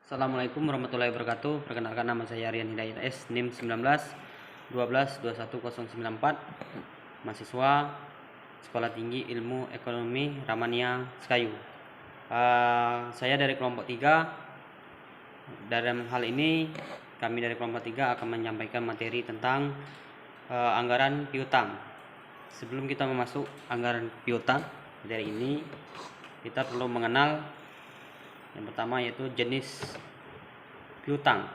Assalamualaikum warahmatullahi wabarakatuh. Perkenalkan, nama saya Rian Hidayat S, NIM 19 12 21094, mahasiswa Sekolah Tinggi Ilmu Ekonomi Ramania Sekayu. Saya dari kelompok 3. Dalam hal ini kami dari kelompok 3 akan menyampaikan materi tentang anggaran piutang. Sebelum kita masuk anggaran piutang dari ini, kita perlu mengenal yang pertama, yaitu jenis piutang.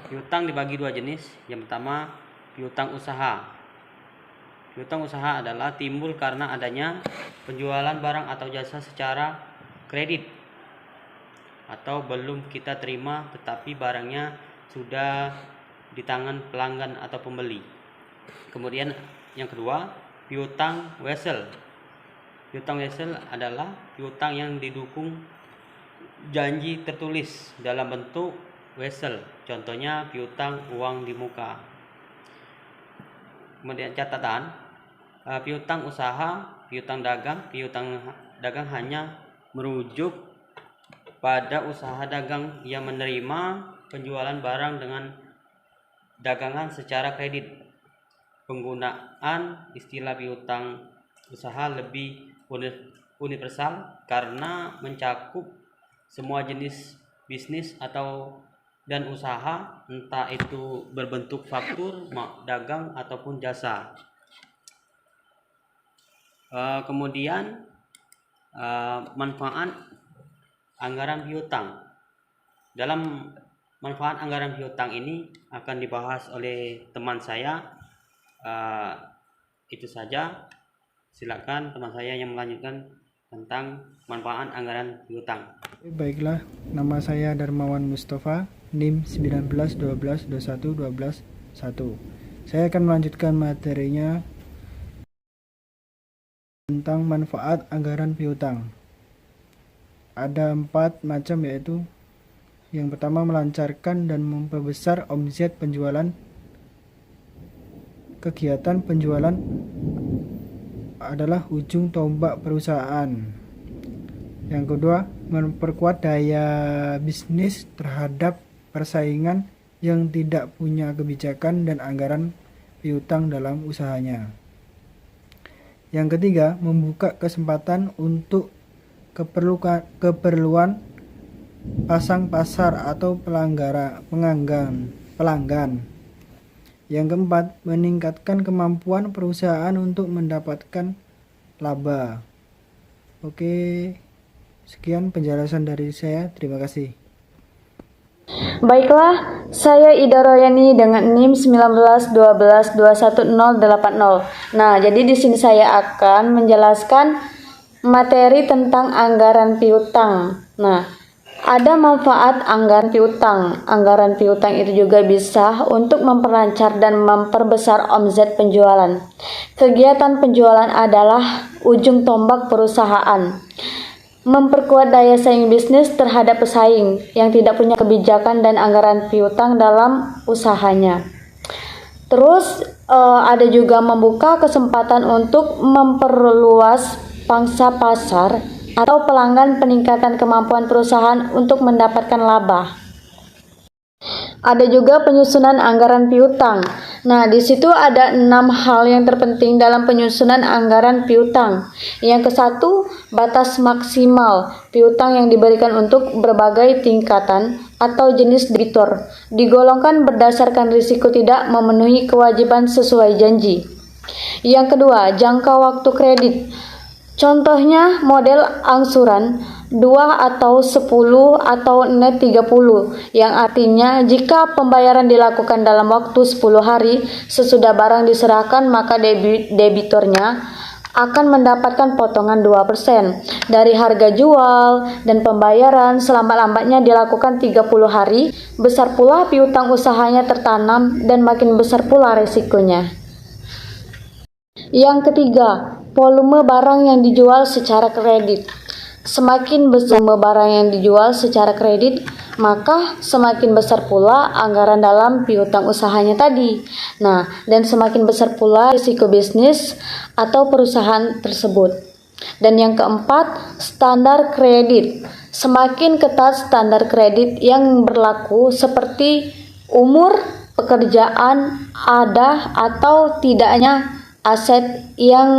Piutang dibagi dua jenis. Yang pertama, piutang usaha. Piutang usaha adalah timbul karena adanya penjualan barang atau jasa secara kredit atau belum kita terima tetapi barangnya sudah di tangan pelanggan atau pembeli. Kemudian yang kedua, piutang wesel. Piutang wesel adalah piutang yang didukung janji tertulis dalam bentuk wesel, contohnya piutang uang di muka. Kemudian catatan, piutang usaha, piutang dagang hanya merujuk pada usaha dagang yang menerima penjualan barang dengan dagangan secara kredit. Penggunaan istilah piutang usaha lebih universal karena mencakup semua jenis bisnis dan usaha, entah itu berbentuk faktur, dagang ataupun jasa. Kemudian manfaat anggaran piutang. Dalam manfaat anggaran piutang ini akan dibahas oleh teman saya. Itu saja. Silakan teman saya yang melanjutkan tentang manfaat anggaran piutang. Baiklah, nama saya Darmawan Mustafa, NIM 19 12 21 12 1. Saya akan melanjutkan materinya tentang manfaat anggaran piutang. Ada 4 macam, yaitu yang pertama, melancarkan dan memperbesar omset penjualan. Kegiatan penjualan adalah ujung tombak perusahaan. Yang kedua, memperkuat daya bisnis terhadap persaingan yang tidak punya kebijakan dan anggaran piutang dalam usahanya. Yang ketiga, membuka kesempatan untuk keperluan pasang pasar atau pelanggan. Yang keempat, meningkatkan kemampuan perusahaan untuk mendapatkan laba. Oke, sekian penjelasan dari saya. Terima kasih. Baiklah, saya Ida Royani dengan NIM 19 12 21080. Nah, jadi di sini saya akan menjelaskan materi tentang anggaran piutang. Nah, ada manfaat anggaran piutang. Anggaran piutang itu juga bisa untuk memperlancar dan memperbesar omset penjualan. Kegiatan penjualan adalah ujung tombak perusahaan. Memperkuat daya saing bisnis terhadap pesaing yang tidak punya kebijakan dan anggaran piutang dalam usahanya. Terus ada juga membuka kesempatan untuk memperluas pangsa pasar atau pelanggan, peningkatan kemampuan perusahaan untuk mendapatkan laba. Ada juga penyusunan anggaran piutang. Nah, di situ ada 6 hal yang terpenting dalam penyusunan anggaran piutang. Yang ke-1, batas maksimal piutang yang diberikan untuk berbagai tingkatan atau jenis debitur, digolongkan berdasarkan risiko tidak memenuhi kewajiban sesuai janji. Yang kedua, jangka waktu kredit. Contohnya model angsuran 2 atau 10 atau net 30, yang artinya jika pembayaran dilakukan dalam waktu 10 hari sesudah barang diserahkan, maka debiturnya akan mendapatkan potongan 2% dari harga jual, dan pembayaran selambat-lambatnya dilakukan 30 hari. Besar pula piutang usahanya tertanam dan makin besar pula risikonya. Yang ketiga, volume barang yang dijual secara kredit. Semakin besar barang yang dijual secara kredit, maka semakin besar pula anggaran dalam piutang usahanya tadi. Nah, dan semakin besar pula risiko bisnis atau perusahaan tersebut. Dan yang keempat, standar kredit. Semakin ketat standar kredit yang berlaku seperti umur, pekerjaan, ada atau tidaknya aset yang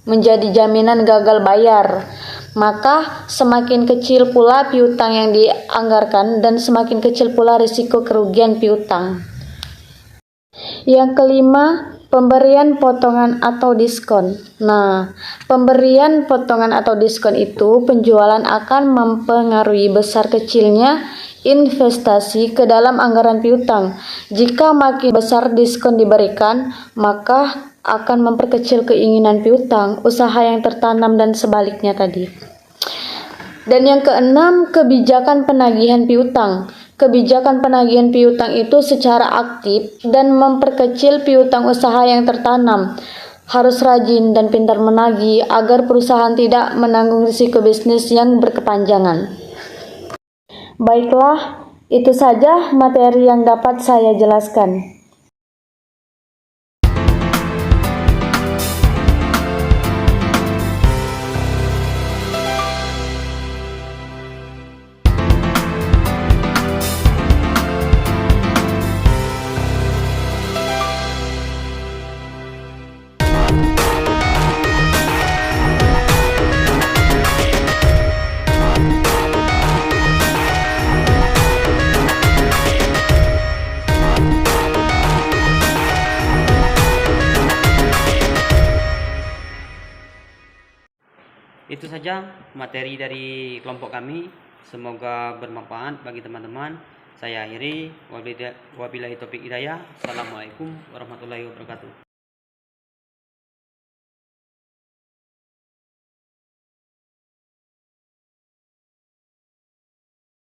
menjadi jaminan gagal bayar, maka semakin kecil pula piutang yang dianggarkan dan semakin kecil pula risiko kerugian piutang. Yang kelima, pemberian potongan atau diskon. Nah, pemberian potongan atau diskon itu penjualan akan mempengaruhi besar kecilnya investasi ke dalam anggaran piutang. Jika makin besar diskon diberikan, maka akan memperkecil keinginan piutang, usaha yang tertanam dan sebaliknya tadi. Dan yang keenam, kebijakan penagihan piutang. Kebijakan penagihan piutang itu secara aktif dan memperkecil piutang usaha yang tertanam. Harus rajin dan pintar menagih agar perusahaan tidak menanggung risiko bisnis yang berkepanjangan. Baiklah, itu saja materi yang dapat saya jelaskan. Itu saja materi dari kelompok kami. Semoga bermanfaat bagi teman-teman. Saya akhiri. Wabillahi taufiq hidayah. Assalamualaikum warahmatullahi wabarakatuh.